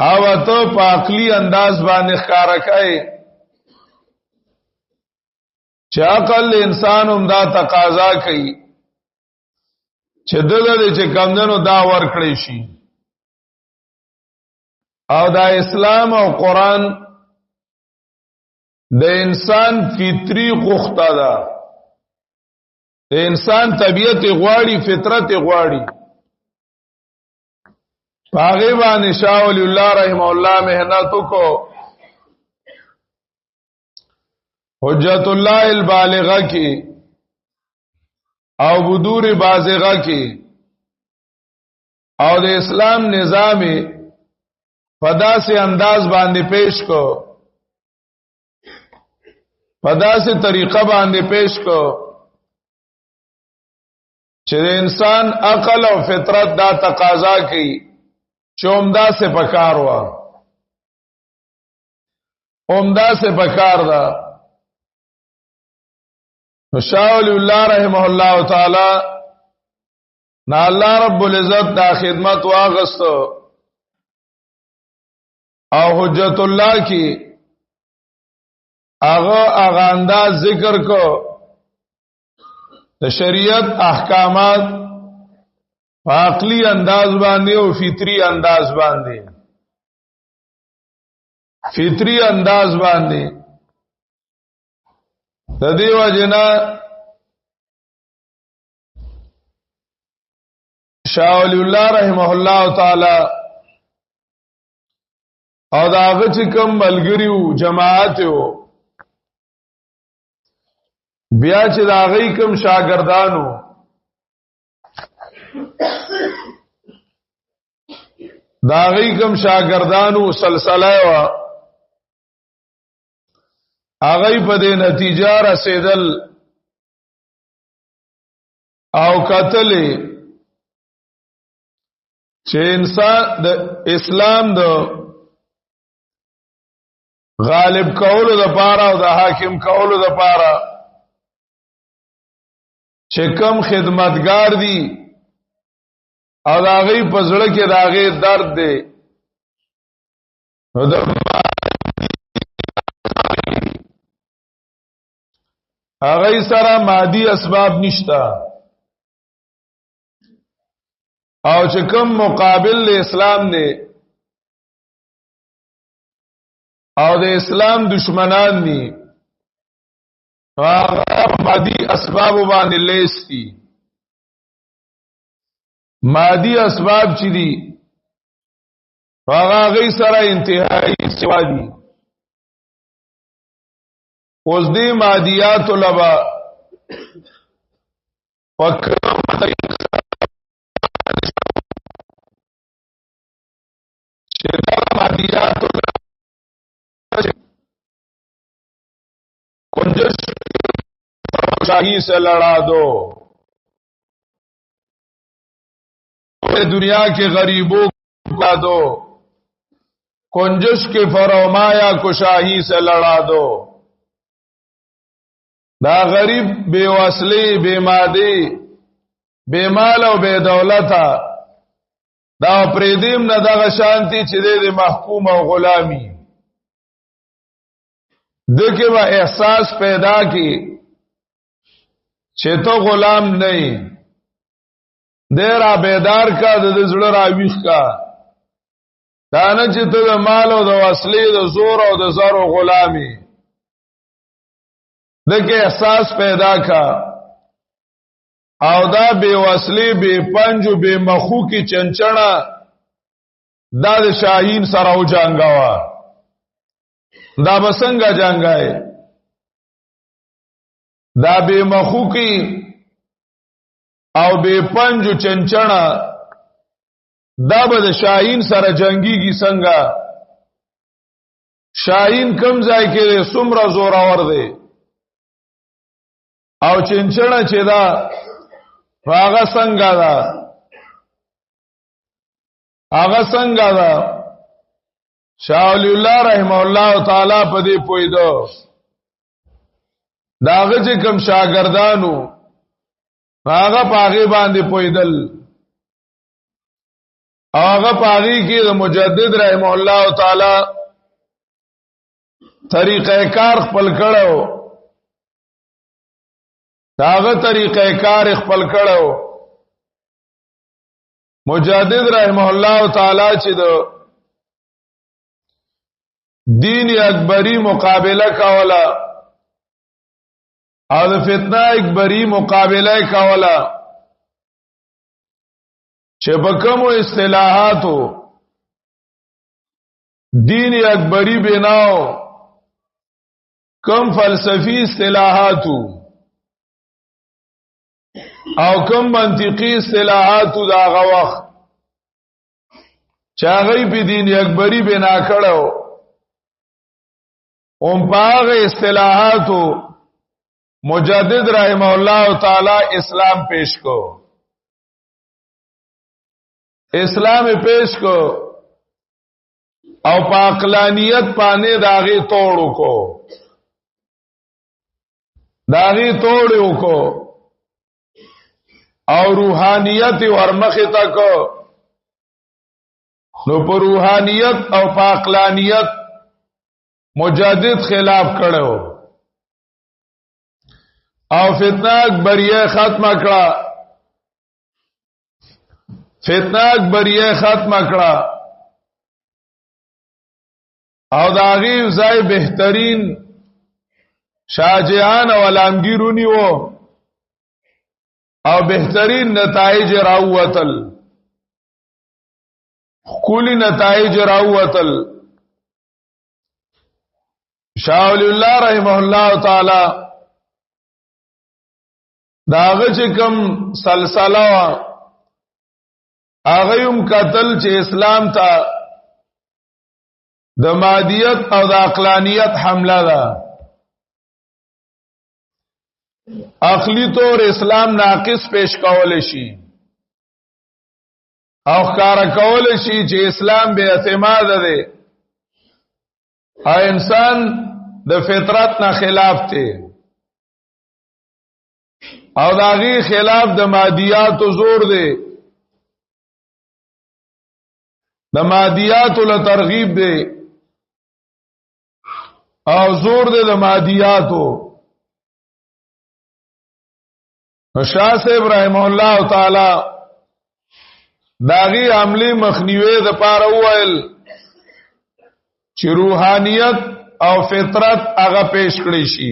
او ته په عقلی انداز باندې ښکارا کوي چې عقل انسان هم دا تقاضا کوي چې دغه چې کمندونو دا ور کړی شي او دا اسلام او قران د انسان فطری غوښته ده د انسان طبیعت غواړي فطرت غواړي باغی باندې شاه ولی الله رحم الله مهنت کو حجت الله البالغه کی او بدور بازغه کی او د اسلام نظام پدا سے انداز باندې پیش کو پدا سے طریقہ باندې پیش کو چې انسان عقل او فطرت دا تقاضا کوي چومدا سے پکار وا عمدہ سے پکار دا شاہ ولی اللہ رحمہ اللہ تعالی نا اللہ رب العزت دا خدمت واغست او حجت اللہ کی آغا انداز ذکر کو دا شریعت احکامات عقلی انداز باندې او فطری انداز باندې فطری انداز باندې د دې وجنا شاه ولی الله رحمه الله تعالی او داغه چې کوم ملګریو جماعت وو بیا چې داغه کوم شاګردانو داغی کم شاگردانو سلسله و آغی پا دی نتیجه رسیدل او قتل چه انسان د اسلام د غالب کولو د پاره او د حاکم کولو د پاره چه کم خدمتگار دی او داغی پزړه کې داغی درد دی نو د هغه سره مادي اسباب نشتا او چې کوم مقابل له اسلام دی او د اسلام دشمنان دي هغه مادي اسباب باندې لیستی مادی اسباب چی دی هغه غي سره انتهایی سوا دي اوس دې مادیات لبا مادیات کنجش شاہی سے لڑا دو دنیا کے غریبوں کا دو کنجش کے فرمایا کو شاہی سے لڑا دو دا غریب بے وصلی بے مادی بے مال او بے دولتا دا پریدیم نه دغه شانتی چې د محکوم او غلامی دغه وا احساس پیدا کی چې تو غلام نه دیر بیدار کا د زړه راويخ کا دانه چې ته د مال او د وسلې د زور او د زرو غلامی دغه احساس پیدا کا او دا بے وسلې بے پنجو بے مخو کی چنچنا دا د شاهین سره او جنگاوا دا بسنګا جنگای دا بے مخو کی او بے پنجو چنچنا دا به د شاهین سره جنگیږي څنګه شاهین کم ځای کې څومره زور اور دی او چنچنا چې دا هغه څنګه دا شاه ولی الله رحم الله تعالی په دې پویدو داغه چې کوم شاګردانو هغه پاغه باندې پویدل هغه پاغي کې د مجدد رحم الله تعالی طریقہ کار خپل کړو داغه طریقہ کار خپل کړو مجدد رحم الله تعالی چې د دین اکبری مقابله کوله او د فتنه اکبری مقابله کوله چې بکمو اصطلاحاتو دین اکبری بناو کم فلسفی اصطلاحاتو او کم منطقی اصطلاحاتو دا غوخ چاغی پی دین اکبری بنا کړو اون پاغ اصطلاحاتو مجدد رحمه الله تعالی اسلام پیش کو اسلام پیش کو او پاکلانیت پانے داغی توڑو کو داغی توڑو کو او روحانیت ورمخی تک نو پر روحانیت او پاکلانیت مجدد خلاف کړو او فتنه اکبریه ختم کړه فتنه اکبریه ختم کړه او داغي ځای بهترین شاجعان او علامگیرونی وو او بهترین نتایج راوتل کلی نتایج راوتل شاه ولی الله رحمه الله تعالی داغه چې کوم سلسله هغه هم قتل چې اسلام ته د مادیت او د عقلانیت حمله ده عقلی طور اسلام ناقص پیش کول شي او ښکارا کول شي چې اسلام به اعتماد ده او انسان د فطرت نه خلاف دی او داغي خلاف د مادیات زور دی د مادیات له ترغیب دی او زور دی د مادیاتو شاه صاحب رحم الله تعالی داغي عملی مخنیوي د پاره وویل چې روحانیت او فطرت هغه پیش کړی شي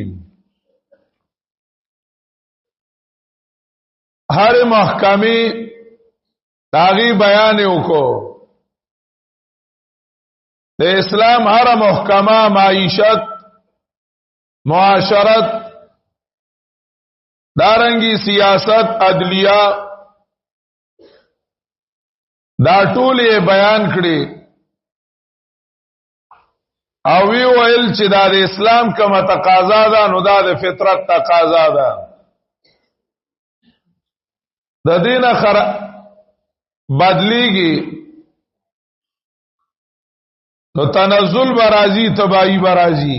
هر محکمه داغي بیان وکړو د اسلام هر محکمه معیشت معاشرت دارنګي سیاست عدلیه دا ټول یې بیان کړي او وی ویل چې دا د اسلام کومه تقاضا ده نو دا د فطرت تقاضا ده د دین اخر بدلیږي نو تنزل برازي تباہی برازي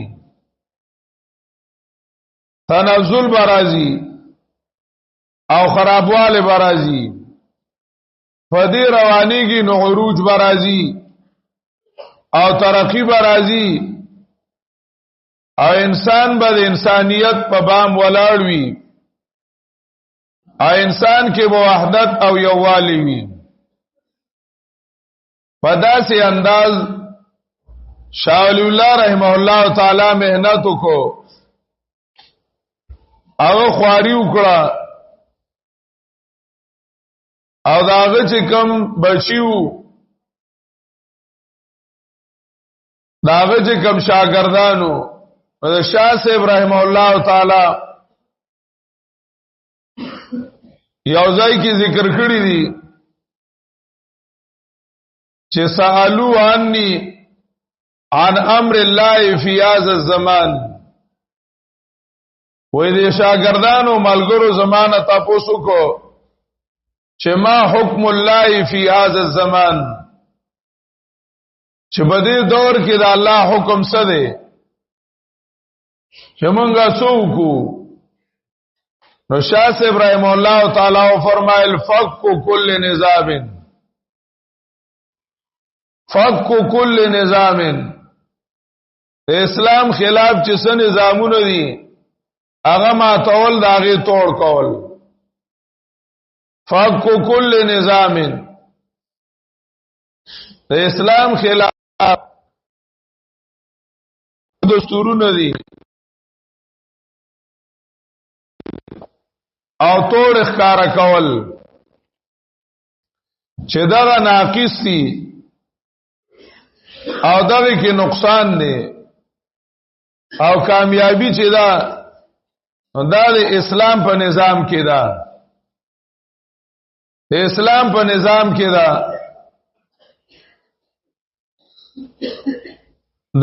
تنزل برازي او خرابواله برازي فدی روانیږي نو عروج برازي او ترقی برازي او انسان به انسانیت په بام ولاړ وي او انسان کې به وحدت او یووالی وي په داسې انداز شاه ولی الله رحمه الله تعالی مهنت کو او خواري وکړه او داغه چې کم بچیو داغه چې کم شاګردانو د شاه صاحب رحم الله تعالی یو ځای کې ذکر کړی دي چې سوالو عني عن امر الله فی هذا الزمان وې دې شاګردانو ملګرو زمانه تاسو کو چې ما حکم الله فی هذا الزمان چې بده دور کې دا الله حکم څه دی چې مونږه څوکو نو شاه صاحب رحم الله تعالی فرمایل فك كل نظام فک کل نظام اسلام خلاف چې څه نظامونه دي هغه ماتول داغه توڑ کول فک کل نظام اسلام خلاف دستورونه دي او توڑ اخکار کول چې دغه ناقص دي او دغه کې نقصان دی او کامیابی چې دا د اسلام په نظام کې دا د اسلام په نظام کې دا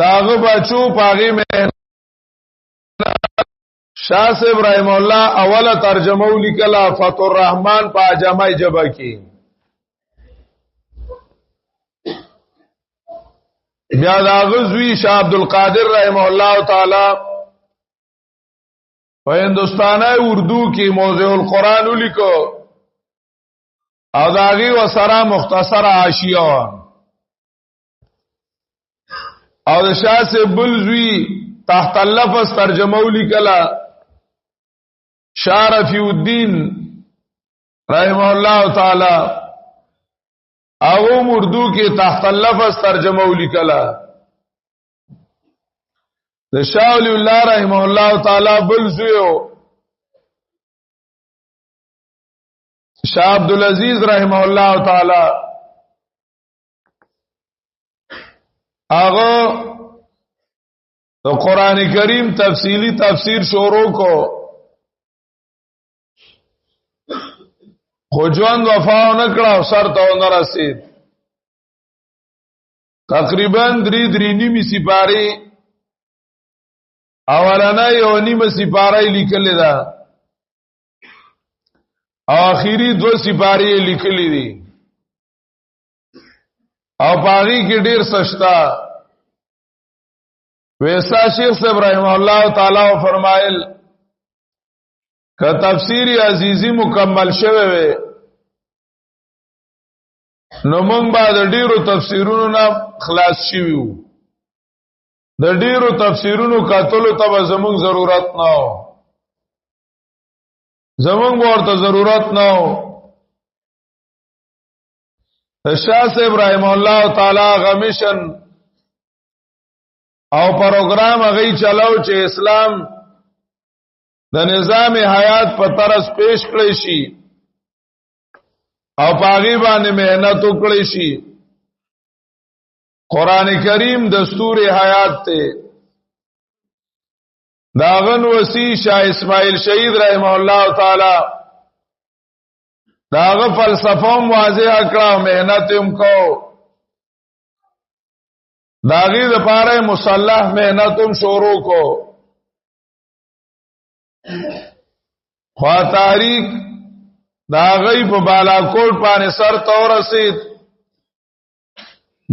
داغه بچو پاغي مې شاه صاحب رحم الله اوله ترجمه ولیکلا فتح الرحمن په جمع جبه کې بیا داغه زوی شاه عبد القادر رحم الله تعالی په هندستاني اردو کې موضوع القرآن ولیکو او داغي وسره مختصر حاشیه او د شاه صاحب بل زوی تحت اللفظ ترجمه ولیکلا شاه رفیع الدین رحمه الله تعالی او اردو کې تحت اللفظ ترجمه ولیکلا د شاه ولی الله رحمه الله تعالی بل زویو شاه عبد العزيز رحمه الله تعالی هغه د قران کریم تفصیلی تفسیر شروع کو خو ژوند وفا نکړه او سر ته نه رسید تقریبا 3 نیمه سپاری اولانه یو نیمه سپاری لیکل ده او اخیری 2 سپاری لیکل دي او پاغي کې ډیر سشتا ویسا شیخ صاحب رحمه الله تعالی فرمایل که تفسیری عزیزی مکمل شوه وي نو موږ به د ډیرو تفسیرونو نه خلاص شیو د ډیرو تفسیرونو کتلو ته زموږ ضرورت نه و زموږ ورته ضرورت نه و شاه صاحب رحم الله تعالی غمیشن او پروګرام هغه چلاو چې اسلام د نظام حیات په طرز پیش کړی شي او پاغي باندې مهنت وکړي شي قران کریم دستور حیات ته داغن وسی شاه اسماعیل شهید رحم الله تعالی داغه فلسفه واضح کړه مهنت هم کو داغي د پاره مصالح مهنت هم شروع کو خوا تاریخ داغی په بالاکوټ باندې سر تور رسید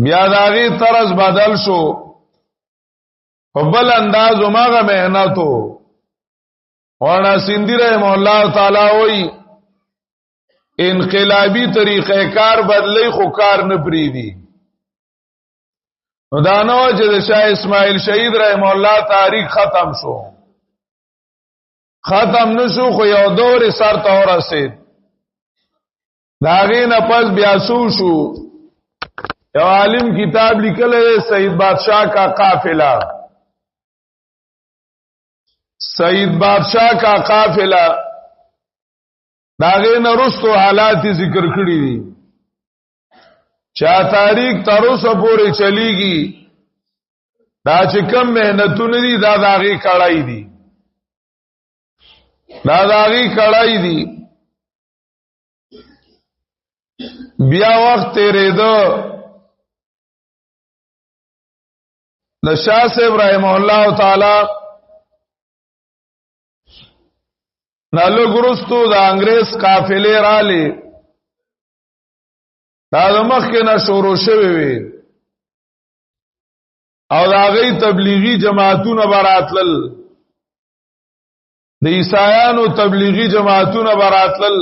بیا داغی طرز بدل شو په بل انداز ماغه مهنتو ورنا سیندی رحم الله تعالی وی انقلابی طریقې کار بدلی خو کار نه پریدي نو دانو چې د شاه اسماعیل شهید رحم الله تاریخ ختم شو ختم نشو خو یو دور سر تور رسید داغی نه پس بیا سو شو یو عالم کتاب لیکل ہے سید بادشاہ کا قافلہ سید بادشاہ کا قافلہ داغی نه رستو حالات ذکر کړی دي چا تاریخ تر اوسه پورې چلیږي دا چې کم مهنتونه دي دا داغی کړای دي دا داغی کړای دي بیا وخت تیرې دو د شاه صاحب رحم الله تعالی نالو ګرستو د انګريز قافلې رالی دا د مخکې نه شروع شوی وي او دا غي تبلیغي جماعتونه براتل د عیسایانو تبلیغي جماعتونه براتل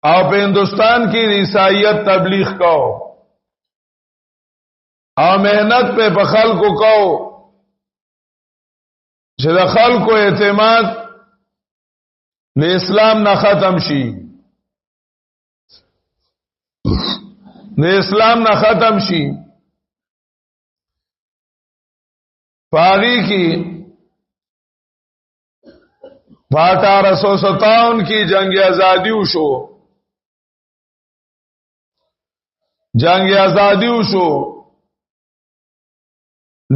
او په هندستان کې د عیسایت تبلیغ کو او مهنت په خلکو کو چې د خلکو اعتماد د اسلام نه ختم شي د اسلام نه ختم شي پاغي کی 1857 کی جنگ آزادی وشو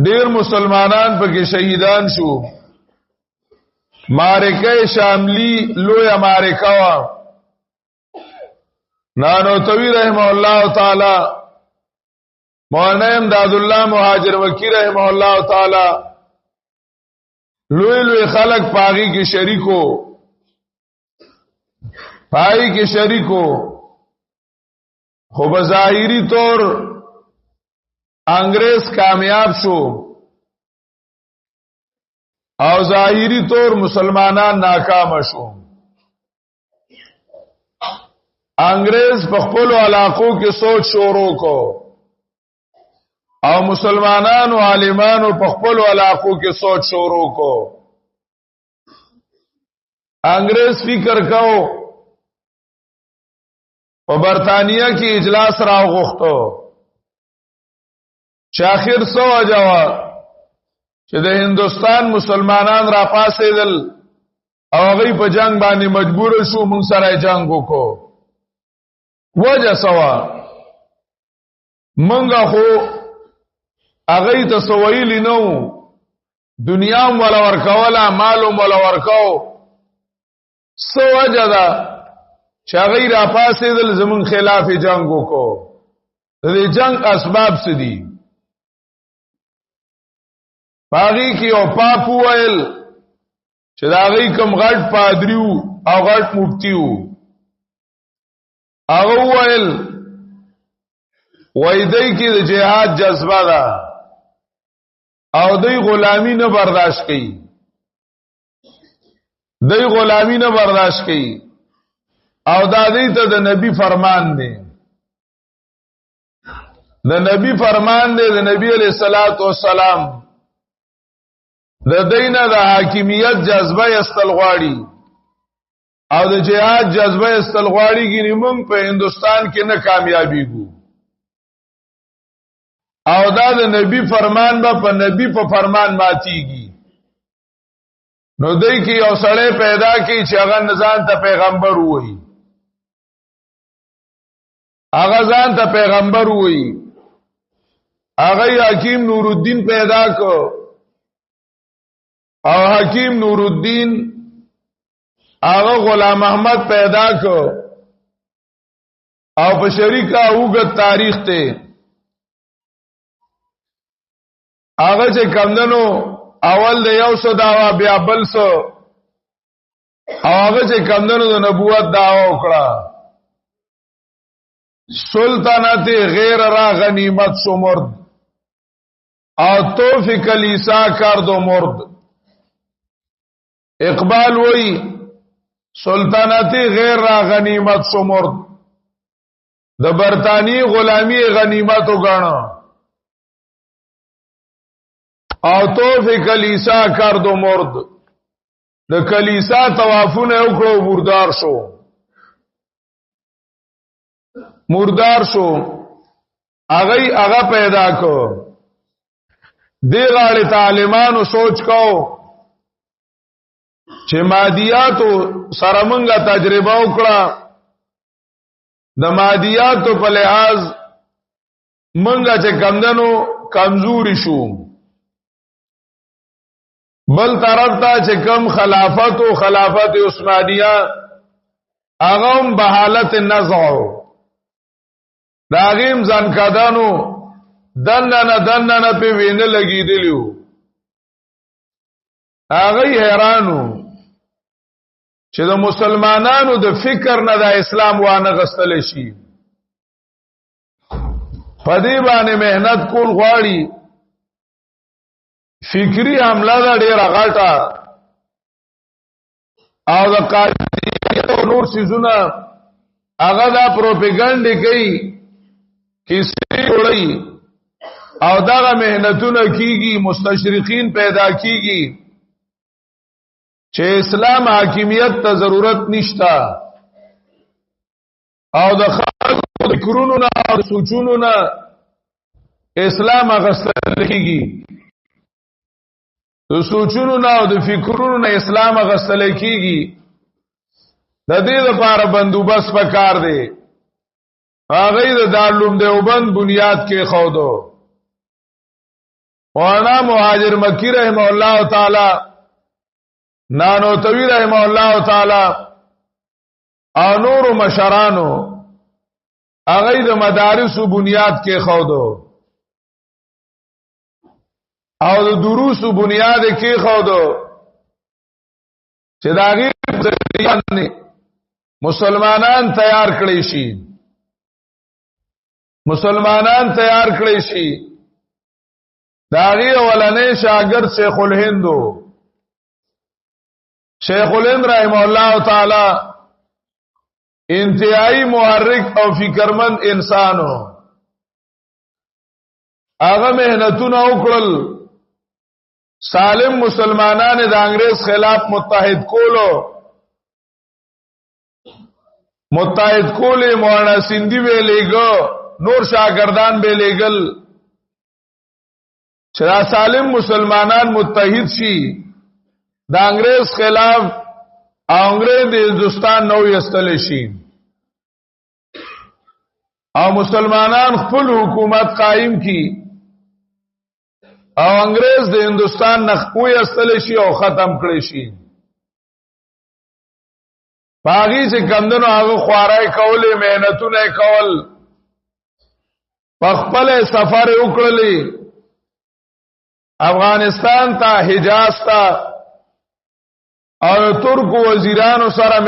ډیر مسلمانان پکې شهیدان شو معرکه شاملی لوی معرکه وا نانوتوی رحمه الله تعالی مولانا امداد الله مهاجر وکی رحمه الله تعالی لوی خلق پاغي کې شریکو خو بظاهری طور انګريز کامیاب شو او ظاهری طور مسلمانان ناکام شو انګريز په خپل علاقو کې سوچ شروع کو او مسلمانانو عالمانو په خپل علاقو کې سوچ شروع کو انګريز فکر کو په برتانیہ کې اجلاس راو غوښتو چې اخر سو اجوا چې د هندستان مسلمانان را پاسېدل او هغه په جنگ باندې مجبور شو موږ سره جنگ وکړو وجه سوا منګه خو هغه ته سویل نو دنیا ولا ورکولا مالو ولا ورکاو سو وجه دا چې هغه را پاسېدل زمون خلاف جنگ وکړو د جنگ اسباب څه دي باغی کی او پاپو ویل چې دا غي کم غټ پادریو او غټ مفتیو هغه ویل وای دای کی د جهاد جذبه ده او دای غلامی نه برداشت کوي او دا دې ته د نبی فرمان دی د نبی علیہ الصلوۃ والسلام د دینه د حاکمیت جذبه استلغواړي او د جهاد جذبه استلغواړي ګینه موږ په هندستان کې نه کامیابیږو او دا د نبی فرمان به په نبی په فرمان ماتيږي نو دای کی یو سړی پیدا کی چې هغه نزان ته پیغمبر وایي هغه ځان ته پیغمبر وایي هغه حکیم نور الدین پیدا کو او حکیم نور الدین هغه غلام احمد پیدا کو او په شریکه اوګه تاریخ ته هغه چې کمندنو اول د یو څو داوا بیا بل څو هغه چې کمندنو د نبوت داوا وکړه سلطنت غیر را غنیمت شمرد او توفیق کلیسا کرد و مرد اقبال وی سلطنت غیر را غنیمت شمرد د برطانی غلامی غنیمت وګڼه او توفیق کلیسا کرد و مرد د کلیسا طوافونه وکړو مردار شو هغه پیدا کو دی غاړه طالبانو سوچ کو چې مادیاتو سره مونږه تجربه وکړه د مادیاتو په لحاظ مونږه چې کمندنو کمزوري شو بل طرف ته چې کم خلافت عثمانیه هغه هم به حالت نزع داغیم ځانکادانو دننه په وینه لګیدلیو هغه حیرانو چې د مسلمانانو د فکر نه د اسلام وانه غستل شي په دې باندې مهنت کول غواړي فکری حمله دا ډیره غلطه او د قاعده نور سيزونه هغه دا پروپاګاندا کوي کیسې وړي او دغه مهنتونه کیږي مستشرقین پیدا کیږي چې اسلام حاکمیت ته ضرورت نشتا او د خلکو د فکرونو نه او د سوچونو نه اسلام غسل کیږي د سوچونو نه او د فکرونو نه اسلام غسل کیږي د دې لپاره بندوبست وکړ دی هغه د دارالعلوم دیوبند بنیاد کې خودو مولانا مهاجر مکی رحم الله تعالی نانوتوی رحم الله تعالی او نور مشرانو هغه د مدارس بنیاد کې خودو او د دروس بنیاد کې خودو چې داغي مسلمانان تیار کړی شي مسلمانان تیار کړی شي داغي اولنې شاګرد شیخ الهند شیخ الهند رحم الله تعالی انتهائی محرک او فکرمند انسانو هغه مهنتونه وکړل سالم مسلمانان د انګريز خلاف متحد کولې مولانا سیندی ویلېګو نور شاګردان به لېګل چې سالم مسلمانان متحد شي د انګريز خلاف انګريز د هندستان نو یستل شي او مسلمانان خپل حکومت قائم کی او انګريز د هندستان نخپو یستل شي او ختم کړی شي باغی چې کمندونو هغه خوارای کولې مهنتونه کول خپل سفر وکړلې افغانستان ته حجاز ته او ترک وزیرانو سره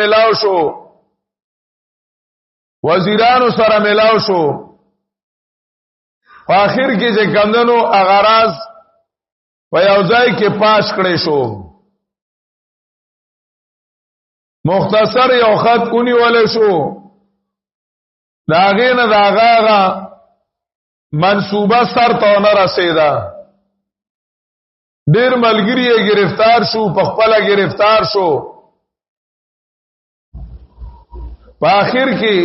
ملاو شو اخر کې چې کمندونو اغراض په یو ځای کې پاش کړي شو مختصر یو خط اونی ولې شو داغه نه داغه منصوبه سر ته نه رسیدا ډیر ملګری یې گرفتار شو په خپل گرفتار شو په اخر کې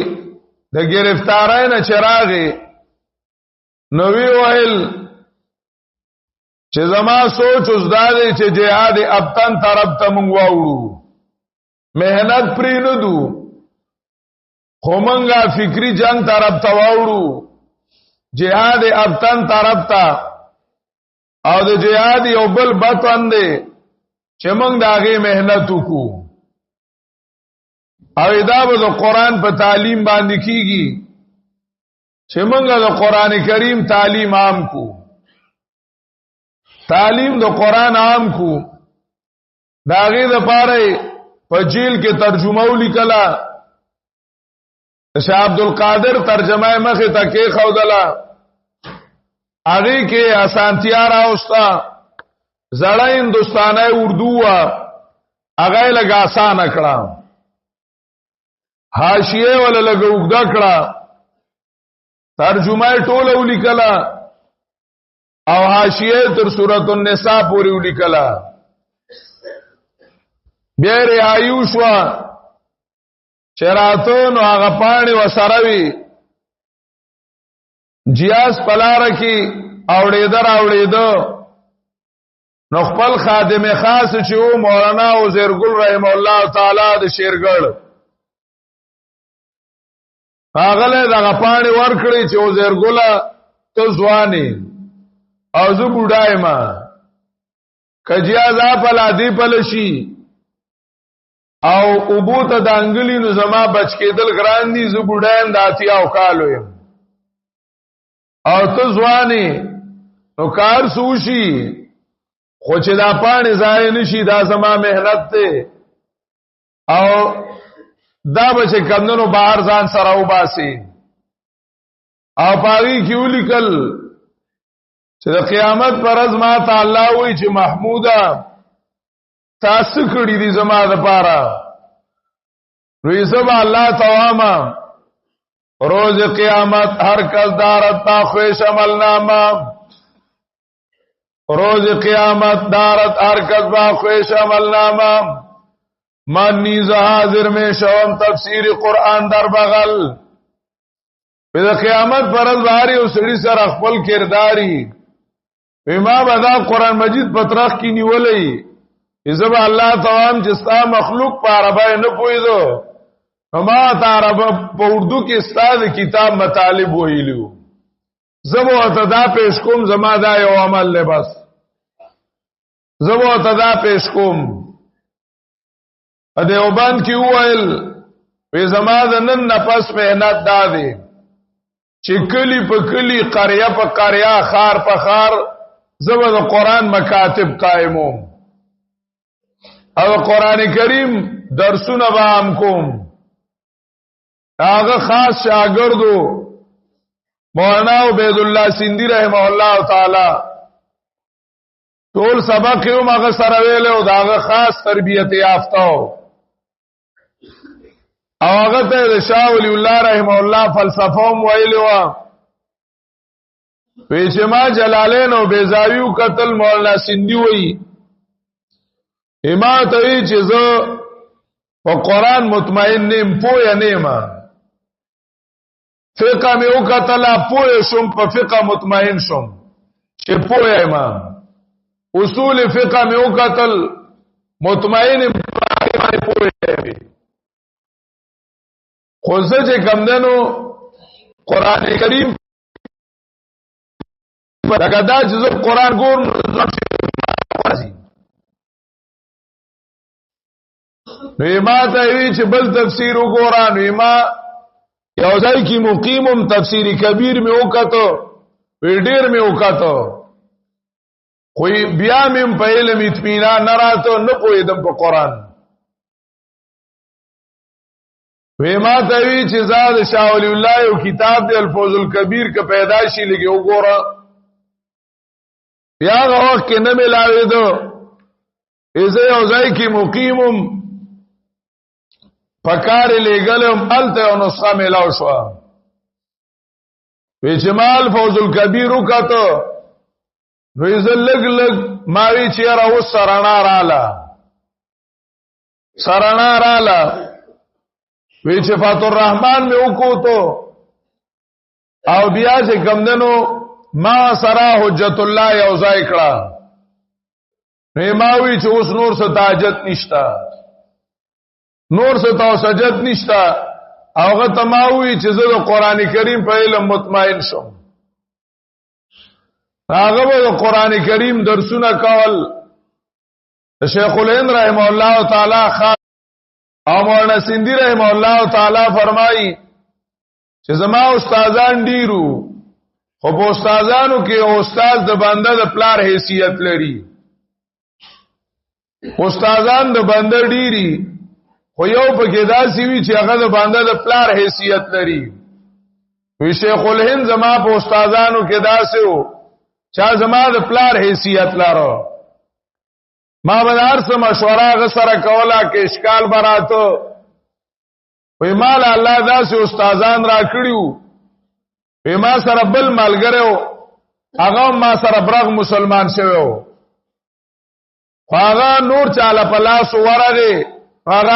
د گرفتارای نه چراغي نو وی ویل چې زما سوچ اوس دا دی چې جهاد ابطن طرف ته مونږ واوړو مهنت پرې نه دو خو مونږه فکری جنگ طرف ته واوړو جهاد ابطن طرف ته او د جهاد یو بل بطن دی چې مونږ داغه مهنت وکړو او دا به د قران په تعلیم باندې کیږي چې مونږ د قران کریم تعلیم عام کو تعلیم د قران عام کو داغه د پاره په جیل کې ترجمه ولیکلا شاه عبد القادر ترجمه مخه تکي خودلا هغه کې اسانتیا راوستا زړه هندستاني اردو وا هغه لګا آسان کړه حاشیه ولا لګو وګدا کړه ترجمه ټوله ولیکلا او حاشیه تر سورۃ النساء پوری ولیکلا بیا ریایو شو چراتون هغه پانی وسروي جیاس پلار کی اوړېدو نو خپل خادم خاص چې و مولانا وزیرګل رحم الله تعالی د شیرګړ هغه له دغه پانی ورکړي چې وزیرګل ته ځواني او زه بوډای ما کجیا ځا پلا دی پلشي او ابوت د انګلی نو زما بچ کېدل ګران دي زه بوډایم داتی او کالو يم او ته ځواني نو کار سوشي خو چې دا پانی ځای نشي دا زما مهنت ته او دا بچ کمنو بهر ځان سره وباسي او پاری کیولیکل چې د قیامت پر ورځ ما ته الله وایي چې محمودا تاسو کړی دي زما د پاره روی سبا الله تواما روز قیامت هر کس دارت تا خوش عمل نامه روز قیامت دارت حرکت با خویش عمل نامہ من نیز حاضر میں شوم تفسیر قرآن در بغل پہ قیامت پرد باری او سڑی سر اخپل کرداری امام ادا قرآن مجید پترخ کی نیولی ازب اللہ توام جستا مخلوق پا عربائی نپوئی دو اما تا عرب پا اردو کی استاد کتاب مطالب ویلیو زبو اتدا پیش کم زما دا یو عمل لے بس زبو اتدا پیش کم دیوبند کی اوائل وی زما دا نن نفس محنت دا دی چی کلی پا کلی قریه پا قریه خار پا خار زبو دا قرآن مکاتب قائموم او قرآن کریم درسون با هم کوم آغا خاص شاگردو مولانا عبیداللہ سندی رحمه الله تعالی ټول سبق یوم هغه سره ویلو داغه خاص تربیت یافتو او هغه ته شاه ولی الله رحمه الله فلسفه ویلو پیشما جلالین او بیزاویو قتل مولانا سندی وی اما ته چې زه په قران مطمئن نیم پوهه نیمه فقہ میں او قتلا پوئے شم پا فقہ مطمئن شم چه پوئے امام اصول فقہ میں او قتل مطمئن پوئے خوزه چه کم دنو قرآن کریم لکه دا چیزو قرآن گور نو اما تاوی چه بل تفسیر و گوران نو اما یوځای کی مقیمم تفسیری کبیر میں وکاتو ویډیر میں وکاتو کوئی بیا مم په علم اطمینان نه راتو نه پویدم په قران وی ما ته وی چې زاد شاه ولی الله یو کتاب دی الفوز الکبیر ک پیدائشی لګي وګوره بیا غوښ کې نه ملاوي دو ایزه یوځای کی مقیمم پکار لګلم الته او نسخه ملاو شو وی جمال فوز الکبیر وکاتو وی زلګ لګ ماوی چیرې او سرانا رااله وی چې فاتح الرحمن می وکوتو او بیا چې کمندنو ما سرا حجت الله یوځای کړه نو ماوی چې اوس نور څه تاجت نشتا نور څه تو سجد نشتا اوغه تماوی چې زه د قران کریم په علم مطمئن شوم هغه د قران کریم درسونه کول شیخ الهند رحم الله تعالی خاص او مولانا سندی رحم الله تعالی فرمایي چې زما استادان ډیرو خو په استادانو کې استاد د بنده د پلار حیثیت لري استادان د بنده ډیری خو یو پکې داسي وی چې هغه د باندې د پلار حیثیت لري وی شیخ الهند زما په استادانو کې داسې وو چا زما د پلار حیثیت لرو ما بلار سره مشوره غ سره کوله کې اشکال براتو وی مال الله داسې استادان را کړیو وی ما سره بل ملګریو هغه ما سره برغ مسلمان شویو هغه نور چاله پلاس ورغه هغه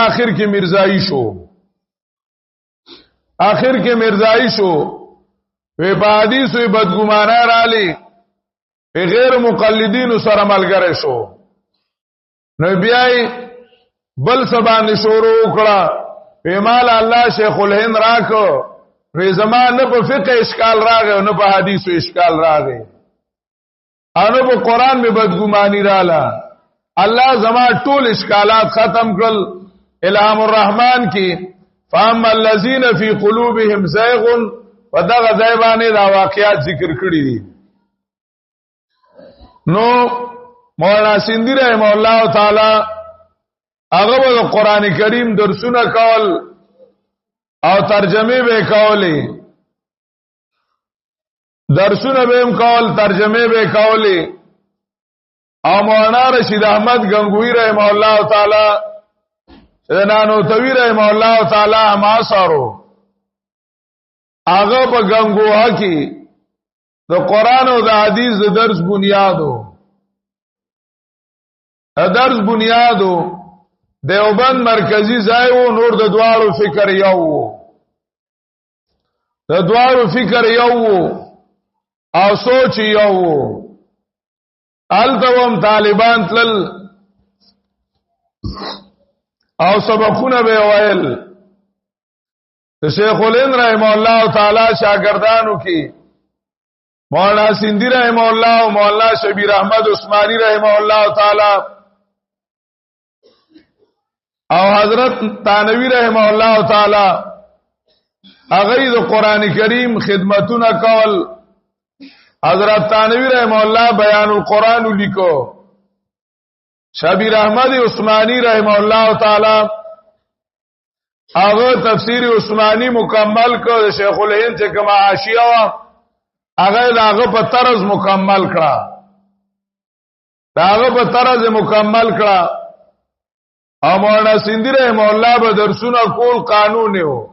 آخر کې مرزایی شو وی په حدیث وی بدګمانه رالی وی غیر مقلدین سره ملګری شو نو بیاي بل سبان شروع وکړه وی مال الله شیخ الهند راکو وی زمان نه په فقه اشکال راغی نه په حدیث اشکال راغی انو په قران می بدګمانی رااله الله زما ټول اشکالات ختم کړل الهام الرحمن کی فاما الذين في قلوبهم زيغ ودغه زیبانه دا واقعات ذکر کړی دي نو مولانا سندی رحم الله تعالی هغه د قران کریم درسونه کول او ترجمه به کولې درسونه به کول ترجمه به کولې او مولانا رشید احمد گنگوی رحم الله تعالی نانو توی رحم الله تعالی ما سارو هغه په گنگوها کې د قران او د حدیث د درس بنیادو درس بنیادو دیوبند مرکزی ځای وو نور د دواړو فکر یو وو د دواړو فکر یو وو او سوچ یو وو التوم طالبان تلل او سبقونه به ویل شیخ الهند رحمه الله تعالی شاگردانو کی مولانا سیندی رحمه الله او مولانا شبیر احمد عثماني رحمه الله تعالی او حضرت تانوی رحمه الله تعالی هغه د قران کریم خدمتونه کول حضرت تانوی رحمه الله بیان القرآن لیکو شبیر احمد عثماني رحمه الله تعالی هغه تفسیر عثماني مکمل کړ شیخ الهند چې کما حاشیه وا هغه په طرز مکمل کړه هغه په طرز مکمل کړه او مولانا سیندی رحمه الله به درسونه کول قانون یو